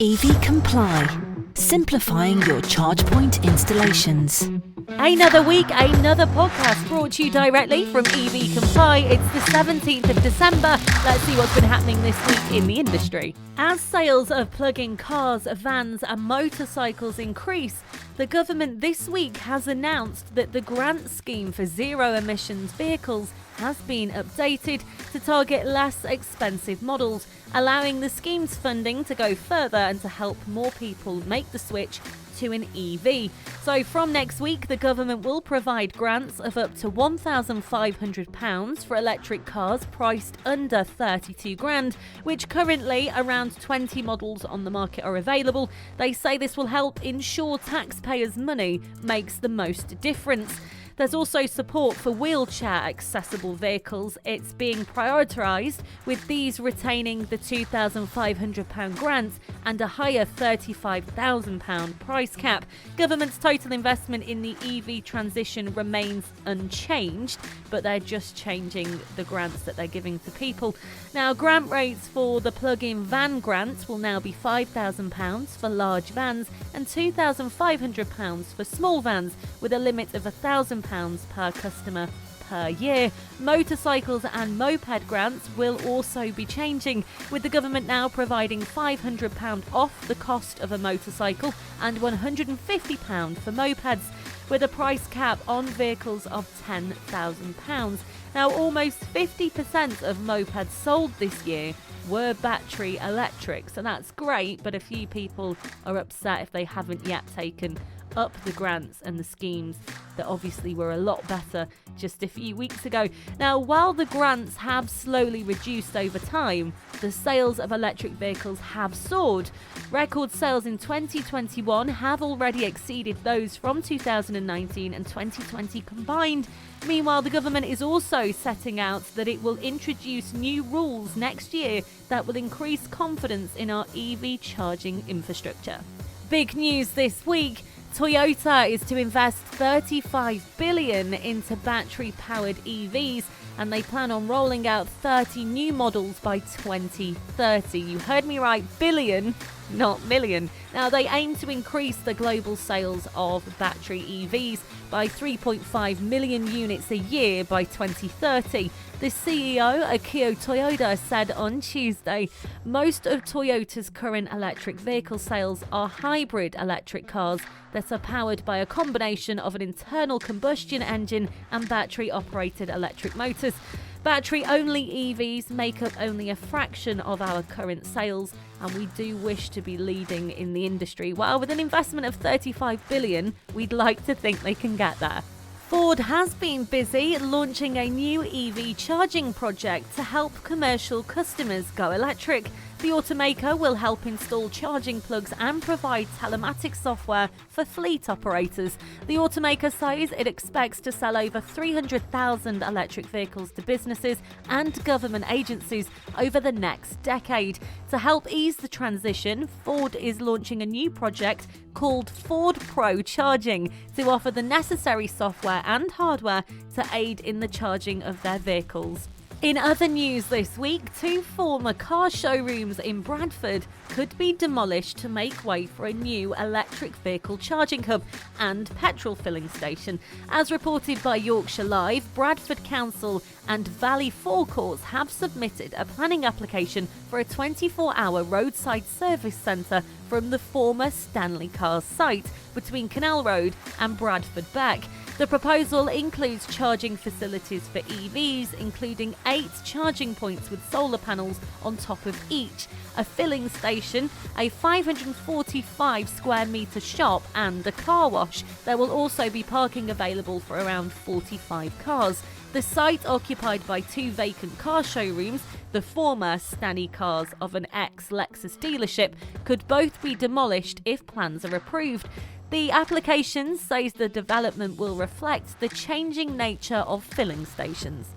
EV Comply, simplifying your ChargePoint installations. Another week, another podcast brought to you directly from EV Comply. It's the 17th of December. Let's see what's been happening this week in the industry. As sales of plug-in cars, vans and motorcycles increase, the government this week has announced that the grant scheme for zero emissions vehicles has been updated to target less expensive models, allowing the scheme's funding to go further and to help more people make the switch to an EV. So from next week, the government will provide grants of up to £1,500 for electric cars priced under 32 grand, which currently around 20 models on the market are available. They say this will help ensure taxpayers' money makes the most difference. There's also support for wheelchair-accessible vehicles. It's being prioritised, with these retaining the £2,500 grant and a higher £35,000 price cap. Government's total investment in the EV transition remains unchanged, but they're just changing the grants that they're giving to people. Now, grant rates for the plug-in van grant will now be £5,000 for large vans and £2,500 for small vans, with a limit of £1,000 per customer per year. Motorcycles and moped grants will also be changing, with the government now providing £500 off the cost of a motorcycle and £150 for mopeds, with a price cap on vehicles of £10,000. Now, almost 50% of mopeds sold this year were battery electric, so that's great, but a few people are upset if they haven't yet taken up the grants and the schemes that obviously were a lot better just a few weeks ago. Now, while the grants have slowly reduced over time, the sales of electric vehicles have soared. Record sales in 2021 have already exceeded those from 2019 and 2020 combined. Meanwhile, the government is also setting out that it will introduce new rules next year that will increase confidence in our EV charging infrastructure. Big news this week. Toyota is to invest $35 billion into battery-powered EVs, and they plan on rolling out 30 new models by 2030. You heard me right, billion, not million. Now, they aim to increase the global sales of battery EVs by 3.5 million units a year by 2030. The CEO, Akio Toyoda, said on Tuesday, most of Toyota's current electric vehicle sales are hybrid electric cars that are powered by a combination of an internal combustion engine and battery-operated electric motors. Battery-only EVs make up only a fraction of our current sales, and we do wish to be leading in the industry. While with an investment of $35 billion, we'd like to think they can get there. Ford has been busy launching a new EV charging project to help commercial customers go electric. The automaker will help install charging plugs and provide telematics software for fleet operators. The automaker says it expects to sell over 300,000 electric vehicles to businesses and government agencies over the next decade. To help ease the transition, Ford is launching a new project called Ford Pro Charging to offer the necessary software and hardware to aid in the charging of their vehicles. In other news this week, 2 former car showrooms in Bradford could be demolished to make way for a new electric vehicle charging hub and petrol filling station. As reported by Yorkshire Live, Bradford Council and Valley Forecourts have submitted a planning application for a 24-hour roadside service centre from the former Stanley Cars site between Canal Road and Bradford Beck. The proposal includes charging facilities for EVs, including 8 charging points with solar panels on top of each, a filling station, a 545 square metre shop and a car wash. There will also be parking available for around 45 cars. The site, occupied by 2 vacant car showrooms, the former Stanley Cars of an ex-Lexus dealership, could both be demolished if plans are approved. The application says the development will reflect the changing nature of filling stations.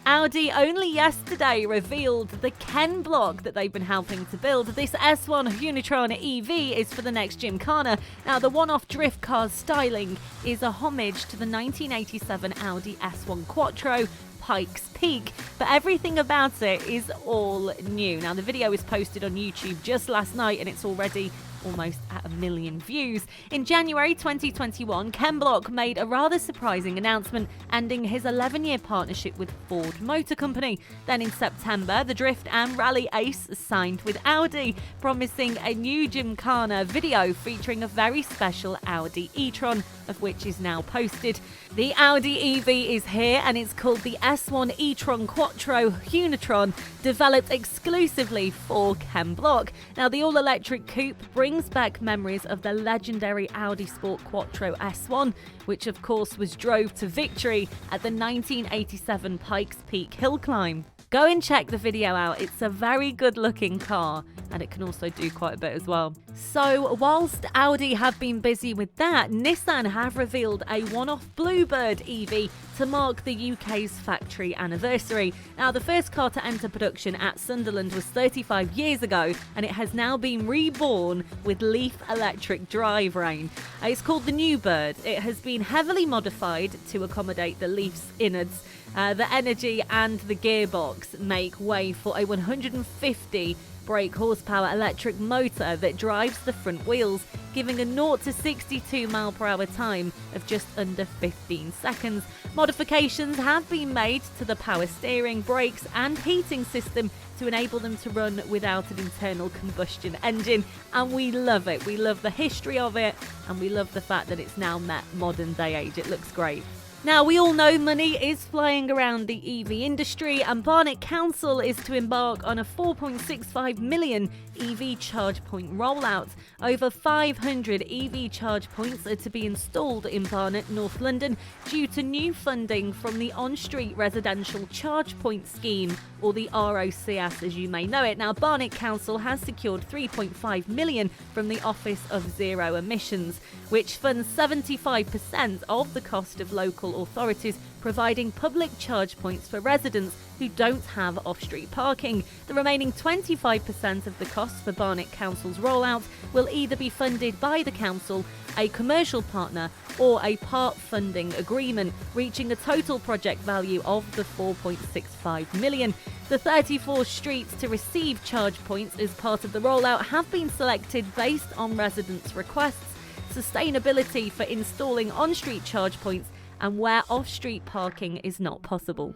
Audi only yesterday revealed the Ken block that they've been helping to build. This S1 Hoonitron EV is for the next Gymkhana. Now, the one-off drift car's styling is a homage to the 1987 Audi S1 Quattro, Pikes Peak, but everything about it is all new. Now, the video was posted on YouTube just last night and it's already almost at 1 million views. In January 2021, Ken Block made a rather surprising announcement, ending his 11-year partnership with Ford Motor Company. Then in September, the drift and rally ace signed with Audi, promising a new Gymkhana video featuring a very special Audi e-tron, of which is now posted. The Audi EV is here and it's called the S1 e-tron Quattro Hoonitron, developed exclusively for Ken Block. Now, the all-electric coupe brings back memories of the legendary Audi Sport Quattro S1, which of course was drove to victory at the 1987 Pikes Peak hill climb. Go and check the video out, it's a very good looking car and it can also do quite a bit as well. So whilst Audi have been busy with that, Nissan have revealed a one-off Bluebird EV to mark the UK's factory anniversary. Now, the first car to enter production at Sunderland was 35 years ago and it has now been reborn with Leaf electric drivetrain. It's called the New Bird. It has been heavily modified to accommodate the Leaf's innards. The energy and the gearbox make way for a 150 brake horsepower electric motor that drives the front wheels, giving a 0 to 62 mph time of just under 15 seconds. Modifications have been made to the power steering, brakes and heating system to enable them to run without an internal combustion engine, and we love it. We love the history of it and we love the fact that it's now met modern day age. It looks great. Now, we all know money is flying around the EV industry and Barnet Council is to embark on a 4.65 million EV charge point rollout. Over 500 EV charge points are to be installed in Barnet, North London, due to new funding from the On-Street Residential Charge Point Scheme, or the ROCS as you may know it. Now, Barnet Council has secured 3.5 million from the Office of Zero Emissions, which funds 75% of the cost of local authorities providing public charge points for residents who don't have off-street parking. The remaining 25% of the costs for Barnet Council's rollout will either be funded by the council, a commercial partner, or a part funding agreement, reaching a total project value of the 4.65 million. The 34 streets to receive charge points as part of the rollout have been selected based on residents' requests, sustainability for installing on-street charge points, and where off-street parking is not possible.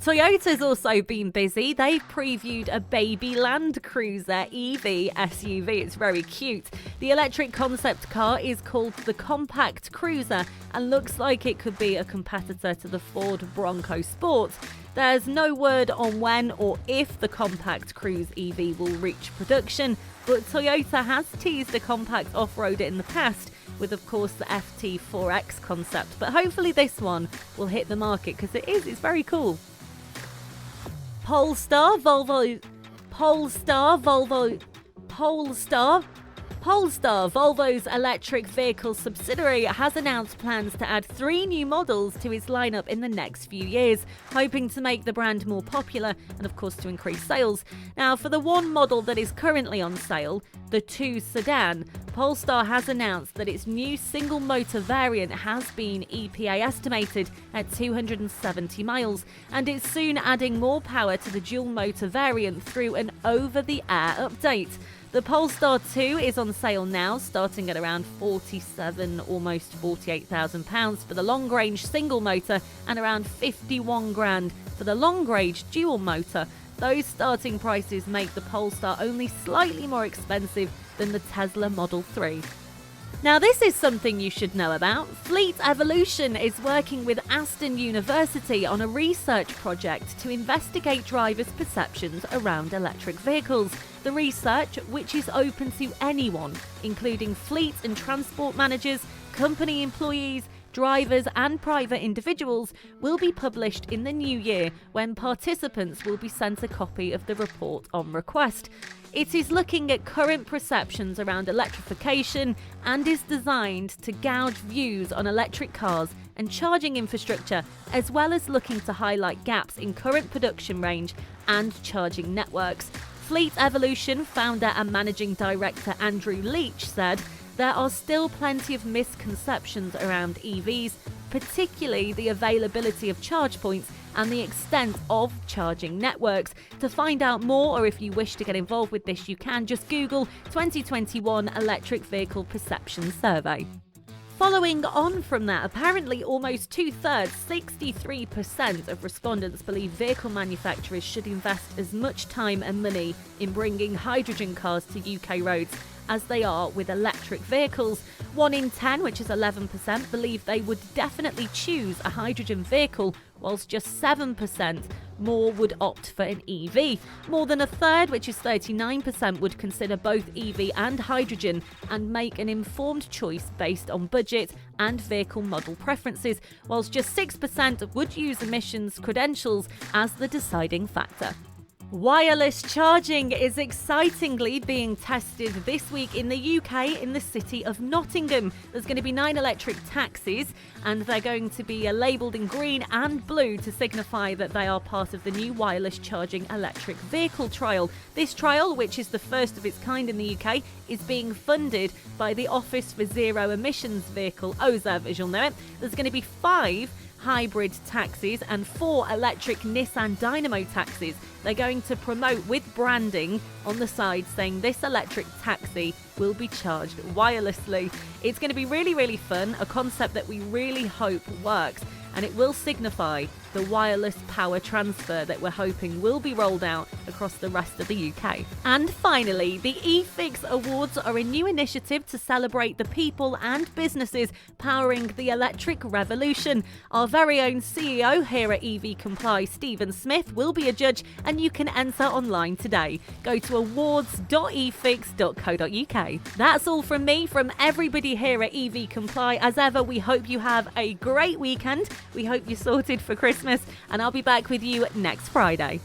Toyota's also been busy. They've previewed a baby Land Cruiser EV SUV. It's very cute. The electric concept car is called the Compact Cruiser and looks like it could be a competitor to the Ford Bronco Sport. There's no word on when or if the Compact Cruise EV will reach production, but Toyota has teased a compact off-roader in the past, with of course the FT4X concept, but hopefully this one will hit the market because it's very cool. Polestar, Volvo's electric vehicle subsidiary, has announced plans to add 3 new models to its lineup in the next few years, hoping to make the brand more popular and of course to increase sales. Now, for the one model that is currently on sale, the 2 sedan, Polestar has announced that its new single motor variant has been EPA estimated at 270 miles, and it's soon adding more power to the dual motor variant through an over-the-air update. The Polestar 2 is on sale now, starting at around £47,000, almost £48,000 for the long-range single motor and around £51,000 for the long-range dual motor. Those starting prices make the Polestar only slightly more expensive than the Tesla Model 3. Now, this is something you should know about. Fleet Evolution is working with Aston University on a research project to investigate drivers' perceptions around electric vehicles. The research, which is open to anyone, including fleet and transport managers, company employees, drivers and private individuals, will be published in the new year, when participants will be sent a copy of the report on request. It is looking at current perceptions around electrification and is designed to gauge views on electric cars and charging infrastructure, as well as looking to highlight gaps in current production range and charging networks. Fleet Evolution founder and managing director Andrew Leach said, "There are still plenty of misconceptions around EVs, particularly the availability of charge points and the extent of charging networks. To find out more, or if you wish to get involved with this, you can just Google 2021 Electric Vehicle Perception Survey. Following on from that, apparently almost 2/3, 63% of respondents believe vehicle manufacturers should invest as much time and money in bringing hydrogen cars to UK roads as they are with electric vehicles. 1 in 10, which is 11%, believe they would definitely choose a hydrogen vehicle, whilst just 7% more would opt for an EV. More than a third, which is 39%, would consider both EV and hydrogen and make an informed choice based on budget and vehicle model preferences, whilst just 6% would use emissions credentials as the deciding factor. Wireless charging is excitingly being tested this week in the UK in the city of Nottingham. There's going to be 9 electric taxis, and they're going to be labelled in green and blue to signify that they are part of the new wireless charging electric vehicle trial. This trial, which is the first of its kind in the UK, is being funded by the Office for Zero Emissions Vehicle, OZEV as you'll know it. There's going to be 5 hybrid taxis and 4 electric Nissan Dynamo taxis. They're going to promote with branding on the side saying this electric taxi will be charged wirelessly. It's going to be really, really fun, a concept that we really hope works, and it will signify the wireless power transfer that we're hoping will be rolled out across the rest of the UK. And finally, the eFix Awards are a new initiative to celebrate the people and businesses powering the electric revolution. Our very own CEO here at EV Comply, Stephen Smith, will be a judge, and you can enter online today. Go to awards.efix.co.uk. That's all from me, from everybody here at EV Comply. As ever, we hope you have a great weekend. We hope you're sorted for Christmas, and I'll be back with you next Friday.